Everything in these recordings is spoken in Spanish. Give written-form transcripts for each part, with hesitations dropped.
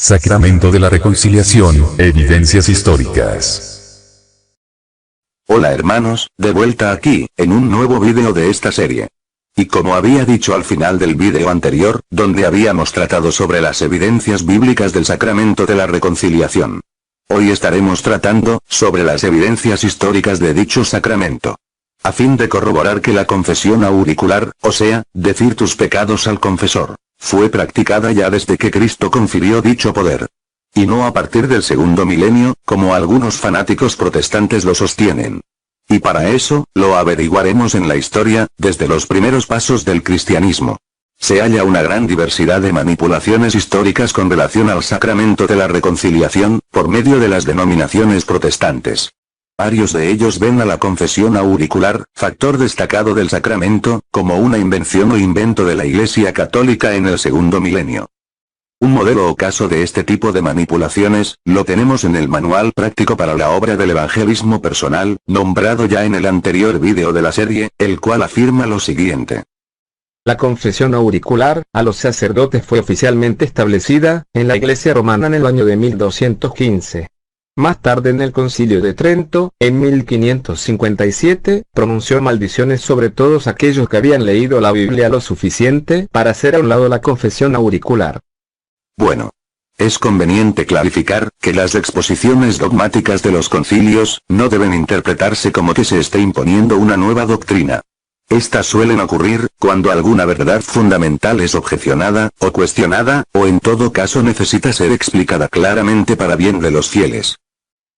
Sacramento de la Reconciliación, evidencias históricas. Hola hermanos, de vuelta aquí, en un nuevo vídeo de esta serie. Y como había dicho al final del vídeo anterior, donde habíamos tratado sobre las evidencias bíblicas del Sacramento de la Reconciliación. Hoy estaremos tratando sobre las evidencias históricas de dicho sacramento. A fin de corroborar que la confesión auricular, o sea, decir tus pecados al confesor, fue practicada ya desde que Cristo confirió dicho poder. Y no a partir del segundo milenio, como algunos fanáticos protestantes lo sostienen. Y para eso, lo averiguaremos en la historia, desde los primeros pasos del cristianismo. Se halla una gran diversidad de manipulaciones históricas con relación al sacramento de la reconciliación, por medio de las denominaciones protestantes. Varios de ellos ven a la confesión auricular, factor destacado del sacramento, como una invención o invento de la Iglesia Católica en el segundo milenio. Un modelo o caso de este tipo de manipulaciones, lo tenemos en el Manual Práctico para la Obra del Evangelismo Personal, nombrado ya en el anterior vídeo de la serie, el cual afirma lo siguiente. La confesión auricular, a los sacerdotes fue oficialmente establecida, en la Iglesia romana en el año de 1215. Más tarde en el Concilio de Trento, en 1557, pronunció maldiciones sobre todos aquellos que habían leído la Biblia lo suficiente para hacer a un lado la confesión auricular. Bueno. Es conveniente clarificar, que las exposiciones dogmáticas de los concilios, no deben interpretarse como que se esté imponiendo una nueva doctrina. Estas suelen ocurrir, cuando alguna verdad fundamental es objecionada, o cuestionada, o en todo caso necesita ser explicada claramente para bien de los fieles.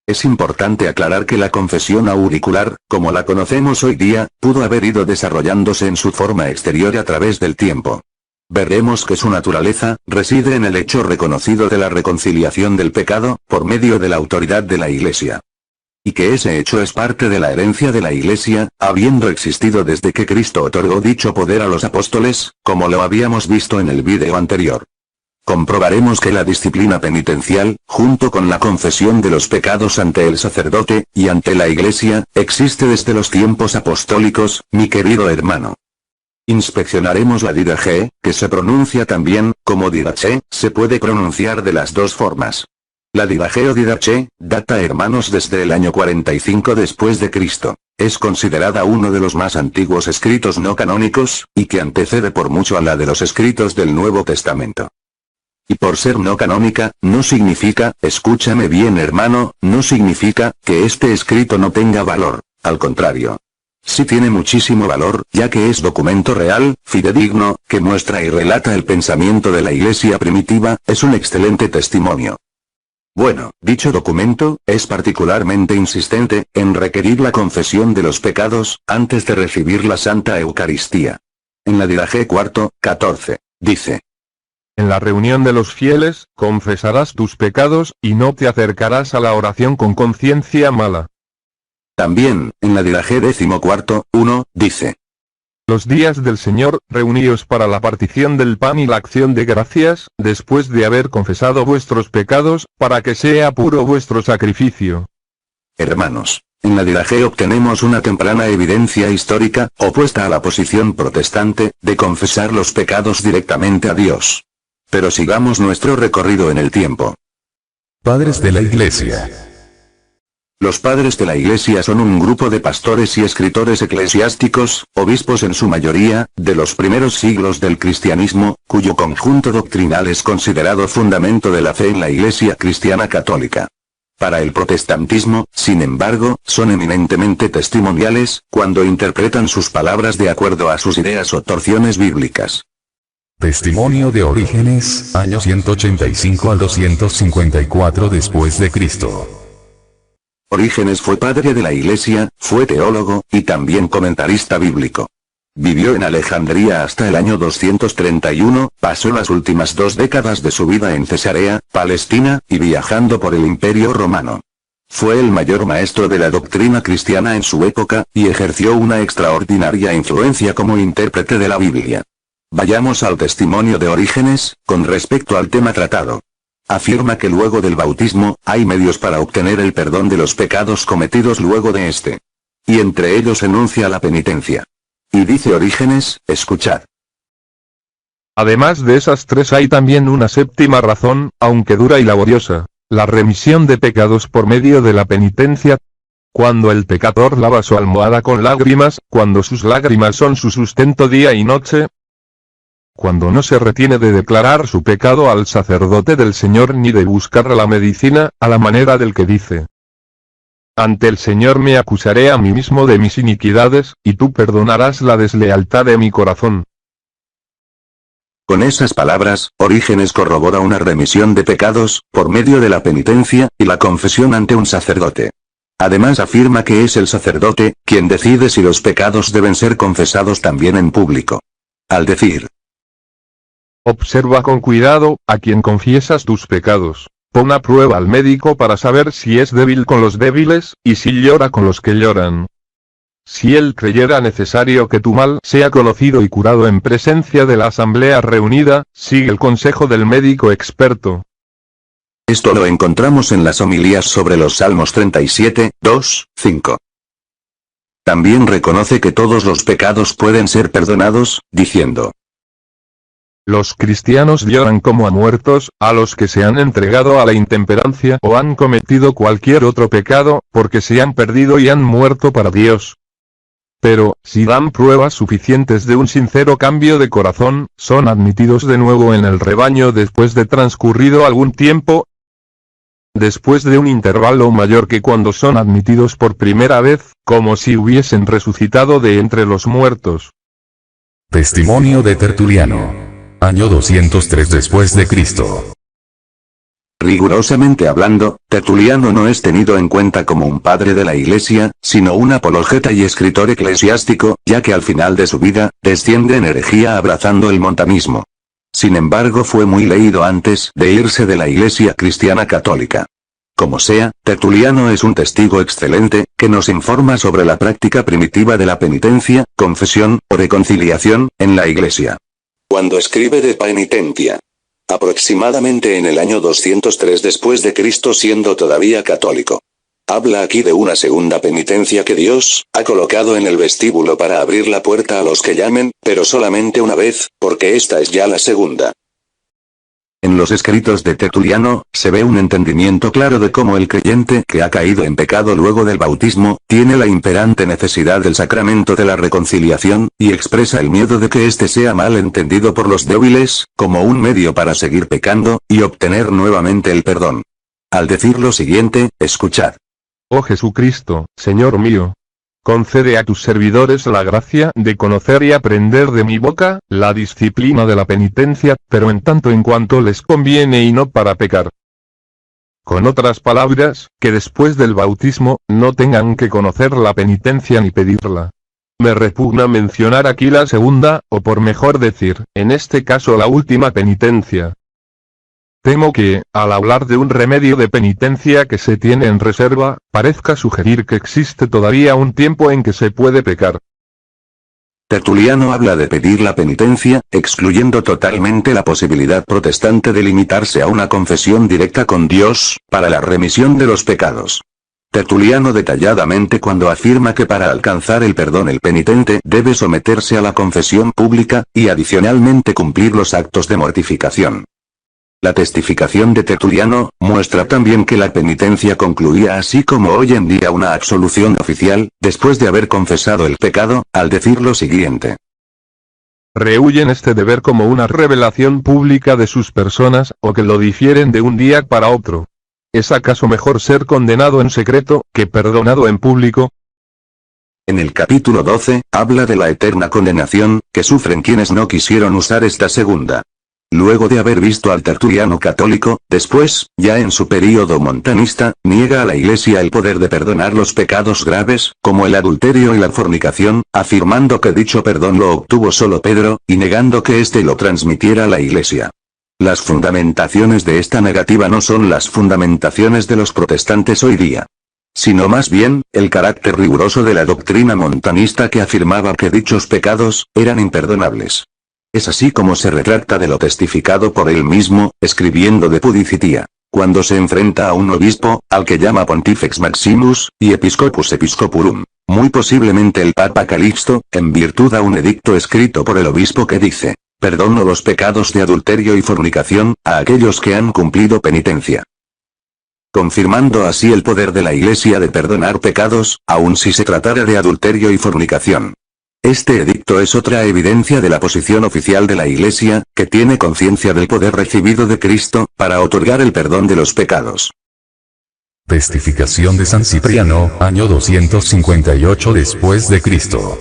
Es importante aclarar que la confesión auricular, como la conocemos hoy día, pudo haber ido desarrollándose en su forma exterior a través del tiempo. Veremos que su naturaleza, reside en el hecho reconocido de la reconciliación del pecado, por medio de la autoridad de la Iglesia. Y que ese hecho es parte de la herencia de la Iglesia, habiendo existido desde que Cristo otorgó dicho poder a los apóstoles, como lo habíamos visto en el vídeo anterior. Comprobaremos que la disciplina penitencial, junto con la confesión de los pecados ante el sacerdote, y ante la Iglesia, existe desde los tiempos apostólicos, mi querido hermano. Inspeccionaremos la didache, que se pronuncia también, como didache, se puede pronunciar de las dos formas. La didache o didache, data hermanos desde el año 45 después de Cristo. Es considerada uno de los más antiguos escritos no canónicos, y que antecede por mucho a la de los escritos del Nuevo Testamento. Y por ser no canónica, no significa, escúchame bien hermano, no significa, que este escrito no tenga valor, al contrario. Sí tiene muchísimo valor, ya que es documento real, fidedigno, que muestra y relata el pensamiento de la Iglesia primitiva, es un excelente testimonio. Bueno, dicho documento, es particularmente insistente, en requerir la confesión de los pecados, antes de recibir la Santa Eucaristía. En la didache cuarto, 14, dice. En la reunión de los fieles, confesarás tus pecados, y no te acercarás a la oración con conciencia mala. También, en la didache 14, 1, dice. Los días del Señor, reuníos para la partición del pan y la acción de gracias, después de haber confesado vuestros pecados, para que sea puro vuestro sacrificio. Hermanos, en la didache obtenemos una temprana evidencia histórica, opuesta a la posición protestante, de confesar los pecados directamente a Dios. Pero sigamos nuestro recorrido en el tiempo. Padres de la Iglesia. Los padres de la Iglesia son un grupo de pastores y escritores eclesiásticos, obispos en su mayoría, de los primeros siglos del cristianismo, cuyo conjunto doctrinal es considerado fundamento de la fe en la Iglesia cristiana católica. Para el protestantismo, sin embargo, son eminentemente testimoniales, cuando interpretan sus palabras de acuerdo a sus ideas o torciones bíblicas. Testimonio de Orígenes, año 185 al 254 después de Cristo. Orígenes fue padre de la Iglesia, fue teólogo, y también comentarista bíblico. Vivió en Alejandría hasta el año 231, pasó las últimas 2 décadas de su vida en Cesarea, Palestina, y viajando por el Imperio Romano. Fue el mayor maestro de la doctrina cristiana en su época, y ejerció una extraordinaria influencia como intérprete de la Biblia. Vayamos al testimonio de Orígenes, con respecto al tema tratado. Afirma que luego del bautismo, hay medios para obtener el perdón de los pecados cometidos luego de este. Y entre ellos enuncia la penitencia. Y dice Orígenes, escuchad. Además de esas tres hay también una séptima razón, aunque dura y laboriosa: la remisión de pecados por medio de la penitencia. Cuando el pecador lava su almohada con lágrimas, cuando sus lágrimas son su sustento día y noche, cuando no se retiene de declarar su pecado al sacerdote del Señor ni de buscar la medicina, a la manera del que dice: ante el Señor me acusaré a mí mismo de mis iniquidades, y tú perdonarás la deslealtad de mi corazón. Con esas palabras, Orígenes corrobora una remisión de pecados, por medio de la penitencia, y la confesión ante un sacerdote. Además afirma que es el sacerdote, quien decide si los pecados deben ser confesados también en público. Al decir: observa con cuidado, a quien confiesas tus pecados. Pon a prueba al médico para saber si es débil con los débiles, y si llora con los que lloran. Si él creyera necesario que tu mal sea conocido y curado en presencia de la asamblea reunida, sigue el consejo del médico experto. Esto lo encontramos en las homilías sobre los Salmos 37, 2, 5. También reconoce que todos los pecados pueden ser perdonados, diciendo: los cristianos lloran como a muertos, a los que se han entregado a la intemperancia o han cometido cualquier otro pecado, porque se han perdido y han muerto para Dios. Pero, si dan pruebas suficientes de un sincero cambio de corazón, son admitidos de nuevo en el rebaño después de transcurrido algún tiempo, después de un intervalo mayor que cuando son admitidos por primera vez, como si hubiesen resucitado de entre los muertos. Testimonio de Tertuliano. Año 203 después de Cristo. Rigurosamente hablando, Tertuliano no es tenido en cuenta como un padre de la Iglesia, sino un apologeta y escritor eclesiástico, ya que al final de su vida, desciende en herejía abrazando el montanismo. Sin embargo fue muy leído antes de irse de la Iglesia cristiana católica. Como sea, Tertuliano es un testigo excelente, que nos informa sobre la práctica primitiva de la penitencia, confesión, o reconciliación, en la Iglesia. Cuando escribe de penitencia, aproximadamente en el año 203 después de Cristo, siendo todavía católico, habla aquí de una segunda penitencia que Dios ha colocado en el vestíbulo para abrir la puerta a los que llamen, pero solamente una vez, porque esta es ya la segunda. En los escritos de Tertuliano, se ve un entendimiento claro de cómo el creyente que ha caído en pecado luego del bautismo, tiene la imperante necesidad del sacramento de la reconciliación, y expresa el miedo de que éste sea mal entendido por los débiles, como un medio para seguir pecando, y obtener nuevamente el perdón. Al decir lo siguiente, escuchad: oh Jesucristo, Señor mío, concede a tus servidores la gracia de conocer y aprender de mi boca la disciplina de la penitencia, pero en tanto en cuanto les conviene y no para pecar. Con otras palabras, que después del bautismo, no tengan que conocer la penitencia ni pedirla. Me repugna mencionar aquí la segunda, o por mejor decir, en este caso la última penitencia. Temo que, al hablar de un remedio de penitencia que se tiene en reserva, parezca sugerir que existe todavía un tiempo en que se puede pecar. Tertuliano habla de pedir la penitencia, excluyendo totalmente la posibilidad protestante de limitarse a una confesión directa con Dios, para la remisión de los pecados. Tertuliano detalladamente cuando afirma que para alcanzar el perdón el penitente debe someterse a la confesión pública, y adicionalmente cumplir los actos de mortificación. La testificación de Tertuliano muestra también que la penitencia concluía así como hoy en día una absolución oficial, después de haber confesado el pecado, al decir lo siguiente: rehuyen este deber como una revelación pública de sus personas, o que lo difieren de un día para otro. ¿Es acaso mejor ser condenado en secreto, que perdonado en público? En el capítulo 12, habla de la eterna condenación, que sufren quienes no quisieron usar esta segunda. Luego de haber visto al Tertuliano católico, después, ya en su período montanista, niega a la Iglesia el poder de perdonar los pecados graves, como el adulterio y la fornicación, afirmando que dicho perdón lo obtuvo solo Pedro, y negando que éste lo transmitiera a la Iglesia. Las fundamentaciones de esta negativa no son las fundamentaciones de los protestantes hoy día, sino más bien, el carácter riguroso de la doctrina montanista que afirmaba que dichos pecados eran imperdonables. Es así como se retracta de lo testificado por él mismo, escribiendo de Pudicitia, cuando se enfrenta a un obispo, al que llama Pontifex Maximus, y Episcopus Episcopurum, muy posiblemente el Papa Calixto, en virtud a un edicto escrito por el obispo que dice: Perdono los pecados de adulterio y fornicación, a aquellos que han cumplido penitencia. Confirmando así el poder de la Iglesia de perdonar pecados, aun si se tratara de adulterio y fornicación. Este edicto es otra evidencia de la posición oficial de la Iglesia, que tiene conciencia del poder recibido de Cristo, para otorgar el perdón de los pecados. Testificación de San Cipriano, año 258 después de Cristo.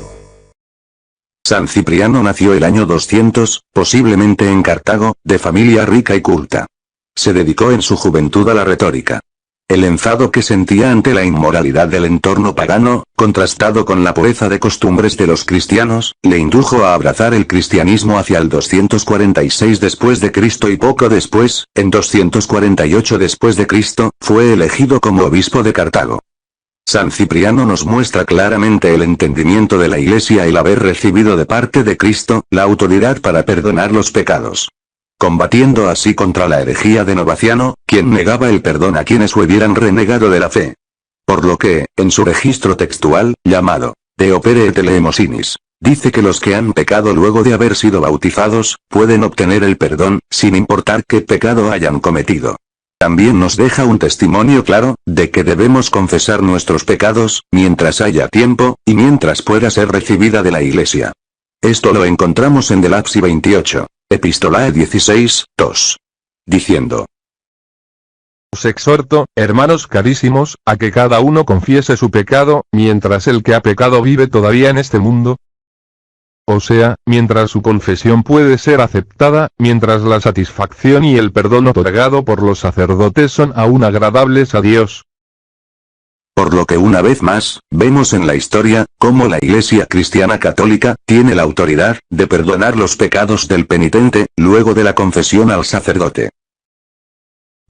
San Cipriano nació el año 200, posiblemente en Cartago, de familia rica y culta. Se dedicó en su juventud a la retórica. El enfado que sentía ante la inmoralidad del entorno pagano, contrastado con la pureza de costumbres de los cristianos, le indujo a abrazar el cristianismo hacia el 246 después de Cristo y poco después, en 248 después de Cristo, fue elegido como obispo de Cartago. San Cipriano nos muestra claramente el entendimiento de la Iglesia y el haber recibido de parte de Cristo, la autoridad para perdonar los pecados. Combatiendo así contra la herejía de Novaciano, quien negaba el perdón a quienes hubieran renegado de la fe. Por lo que, en su registro textual, llamado De opere et eleemosinis, dice que los que han pecado luego de haber sido bautizados, pueden obtener el perdón, sin importar qué pecado hayan cometido. También nos deja un testimonio claro, de que debemos confesar nuestros pecados, mientras haya tiempo, y mientras pueda ser recibida de la Iglesia. Esto lo encontramos en Delapsi 28. Epistolae 16, 2. Diciendo: Os exhorto, hermanos carísimos, a que cada uno confiese su pecado, mientras el que ha pecado vive todavía en este mundo. O sea, mientras su confesión puede ser aceptada, mientras la satisfacción y el perdón otorgado por los sacerdotes son aún agradables a Dios. Por lo que una vez más, vemos en la historia, cómo la Iglesia cristiana católica, tiene la autoridad, de perdonar los pecados del penitente, luego de la confesión al sacerdote.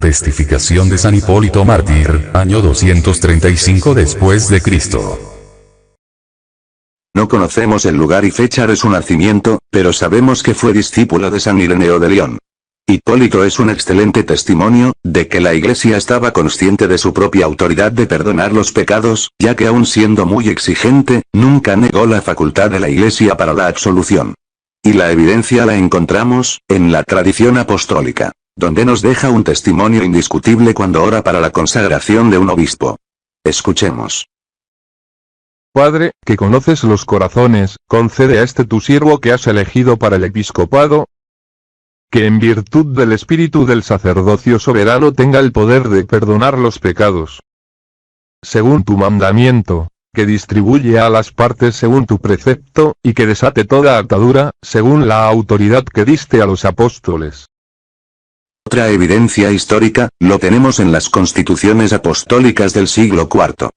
Testificación de San Hipólito Mártir, año 235 después de Cristo. No conocemos el lugar y fecha de su nacimiento, pero sabemos que fue discípulo de San Ireneo de León. Hipólito es un excelente testimonio, de que la Iglesia estaba consciente de su propia autoridad de perdonar los pecados, ya que aun siendo muy exigente, nunca negó la facultad de la Iglesia para la absolución. Y la evidencia la encontramos, en la tradición apostólica, donde nos deja un testimonio indiscutible cuando ora para la consagración de un obispo. Escuchemos. Padre, que conoces los corazones, concede a este tu siervo que has elegido para el episcopado, que en virtud del espíritu del sacerdocio soberano tenga el poder de perdonar los pecados. Según tu mandamiento, que distribuye a las partes según tu precepto, y que desate toda atadura, según la autoridad que diste a los apóstoles. Otra evidencia histórica, lo tenemos en las constituciones apostólicas del siglo IV.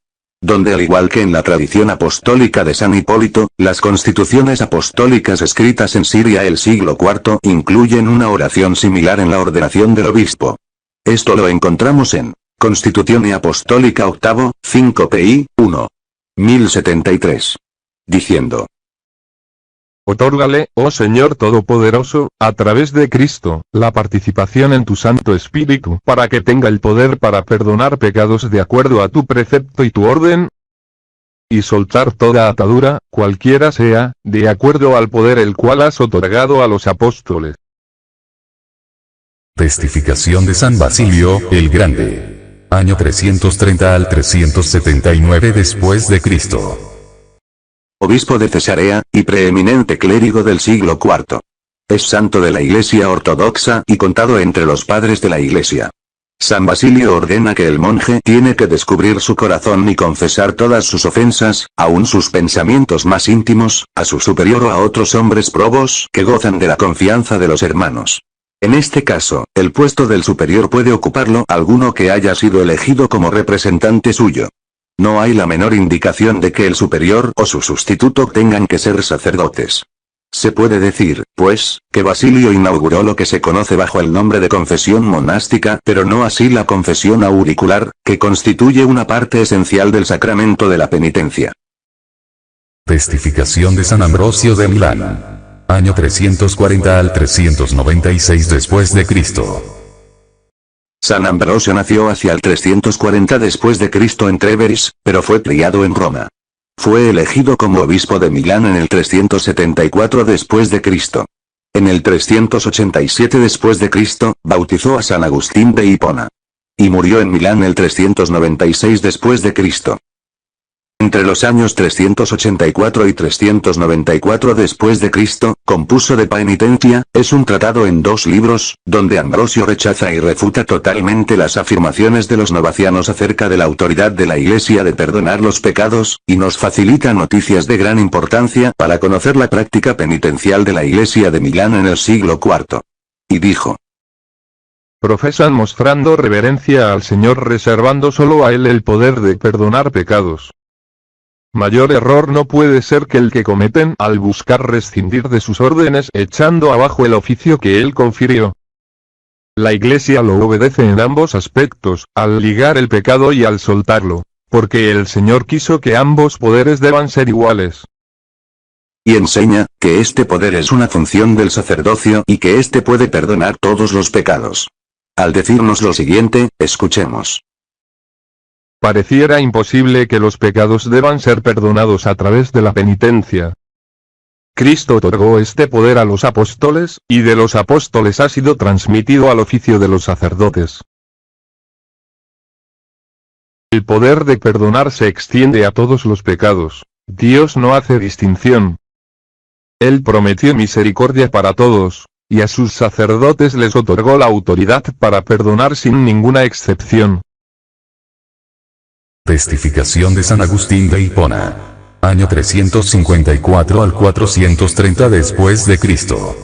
Donde al igual que en la tradición apostólica de San Hipólito, las constituciones apostólicas escritas en Siria el siglo IV incluyen una oración similar en la ordenación del obispo. Esto lo encontramos en Constituzione Apostolica VIII, 5 pi. 1. 1073. Diciendo: Otórgale, oh Señor Todopoderoso, a través de Cristo, la participación en tu Santo Espíritu, para que tenga el poder para perdonar pecados de acuerdo a tu precepto y tu orden, y soltar toda atadura, cualquiera sea, de acuerdo al poder el cual has otorgado a los apóstoles. Testificación de San Basilio, el Grande. Año 330 al 379 después de Cristo. Obispo de Cesarea, y preeminente clérigo del siglo IV. Es santo de la Iglesia ortodoxa y contado entre los padres de la Iglesia. San Basilio ordena que el monje tiene que descubrir su corazón y confesar todas sus ofensas, aun sus pensamientos más íntimos, a su superior o a otros hombres probos que gozan de la confianza de los hermanos. En este caso, el puesto del superior puede ocuparlo alguno que haya sido elegido como representante suyo. No hay la menor indicación de que el superior o su sustituto tengan que ser sacerdotes. Se puede decir, pues, que Basilio inauguró lo que se conoce bajo el nombre de confesión monástica, pero no así la confesión auricular, que constituye una parte esencial del sacramento de la penitencia. Testificación de San Ambrosio de Milán. Año 340 al 396 después de Cristo. San Ambrosio nació hacia el 340 después de Cristo en Treveris, pero fue criado en Roma. Fue elegido como obispo de Milán en el 374 después de Cristo. En el 387 después de Cristo, bautizó a San Agustín de Hipona. Y murió en Milán el 396 después de Cristo. Entre los años 384 y 394 después de Cristo, compuso De Penitentia, es un tratado en 2 libros, donde Ambrosio rechaza y refuta totalmente las afirmaciones de los novacianos acerca de la autoridad de la Iglesia de perdonar los pecados, y nos facilita noticias de gran importancia para conocer la práctica penitencial de la Iglesia de Milán en el siglo IV. Y dijo: profesan mostrando reverencia al Señor reservando solo a Él el poder de perdonar pecados. Mayor error no puede ser que el que cometen al buscar rescindir de sus órdenes echando abajo el oficio que Él confirió. La Iglesia lo obedece en ambos aspectos, al ligar el pecado y al soltarlo, porque el Señor quiso que ambos poderes deban ser iguales. Y enseña, que este poder es una función del sacerdocio y que éste puede perdonar todos los pecados. Al decirnos lo siguiente, escuchemos. Pareciera imposible que los pecados deban ser perdonados a través de la penitencia. Cristo otorgó este poder a los apóstoles, y de los apóstoles ha sido transmitido al oficio de los sacerdotes. El poder de perdonar se extiende a todos los pecados. Dios no hace distinción. Él prometió misericordia para todos, y a sus sacerdotes les otorgó la autoridad para perdonar sin ninguna excepción. Testificación de San Agustín de Hipona. Año 354 al 430 después de Cristo.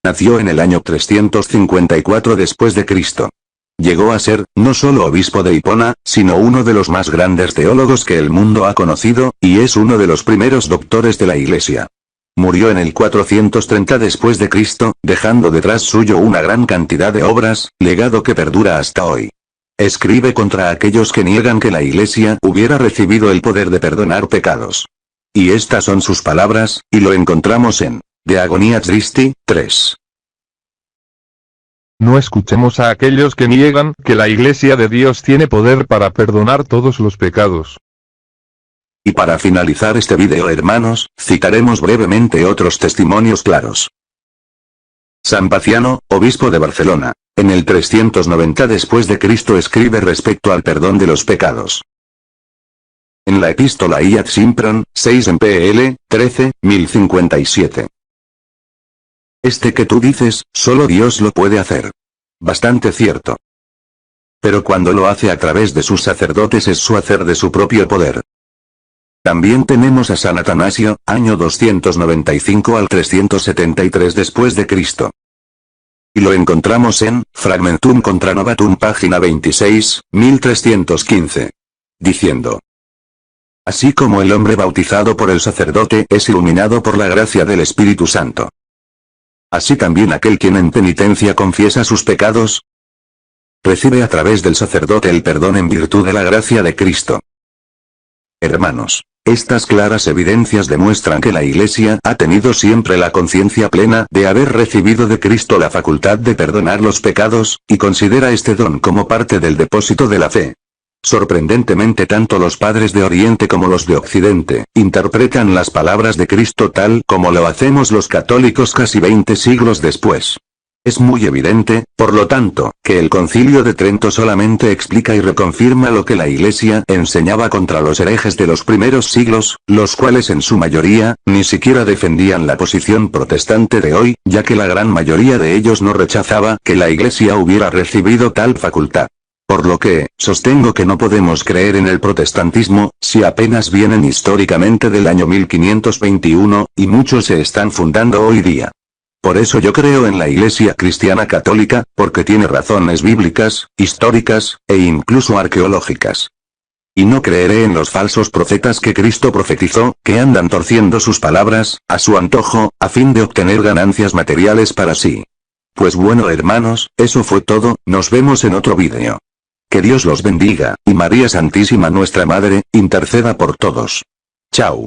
Nació en el año 354 después de Cristo. Llegó a ser, no solo obispo de Hipona, sino uno de los más grandes teólogos que el mundo ha conocido, y es uno de los primeros doctores de la Iglesia. Murió en el 430 después de Cristo, dejando detrás suyo una gran cantidad de obras, legado que perdura hasta hoy. Escribe contra aquellos que niegan que la Iglesia hubiera recibido el poder de perdonar pecados. Y estas son sus palabras, y lo encontramos en De Agonia Christi, 3. No escuchemos a aquellos que niegan que la Iglesia de Dios tiene poder para perdonar todos los pecados. Y para finalizar este video, hermanos, citaremos brevemente otros testimonios claros. San Paciano, obispo de Barcelona, en el 390 después de Cristo escribe respecto al perdón de los pecados. En la epístola Iad Simpron, 6 en PL, 13, 1057. Este que tú dices, solo Dios lo puede hacer. Bastante cierto. Pero cuando lo hace a través de sus sacerdotes es su hacer de su propio poder. También tenemos a San Atanasio, año 295 al 373 después de Cristo. Y lo encontramos en Fragmentum contra Novatum página 26, 1315. Diciendo: así como el hombre bautizado por el sacerdote es iluminado por la gracia del Espíritu Santo. Así también aquel quien en penitencia confiesa sus pecados, recibe a través del sacerdote el perdón en virtud de la gracia de Cristo. Hermanos, estas claras evidencias demuestran que la Iglesia ha tenido siempre la conciencia plena de haber recibido de Cristo la facultad de perdonar los pecados, y considera este don como parte del depósito de la fe. Sorprendentemente tanto los padres de Oriente como los de Occidente, interpretan las palabras de Cristo tal como lo hacemos los católicos casi 20 siglos después. Es muy evidente, por lo tanto, que el Concilio de Trento solamente explica y reconfirma lo que la Iglesia enseñaba contra los herejes de los primeros siglos, los cuales en su mayoría, ni siquiera defendían la posición protestante de hoy, ya que la gran mayoría de ellos no rechazaba que la Iglesia hubiera recibido tal facultad. Por lo que, sostengo que no podemos creer en el protestantismo, si apenas vienen históricamente del año 1521, y muchos se están fundando hoy día. Por eso yo creo en la Iglesia cristiana católica, porque tiene razones bíblicas, históricas, e incluso arqueológicas. Y no creeré en los falsos profetas que Cristo profetizó, que andan torciendo sus palabras, a su antojo, a fin de obtener ganancias materiales para sí. Pues bueno hermanos, eso fue todo, nos vemos en otro vídeo. Que Dios los bendiga, y María Santísima nuestra Madre, interceda por todos. Chao.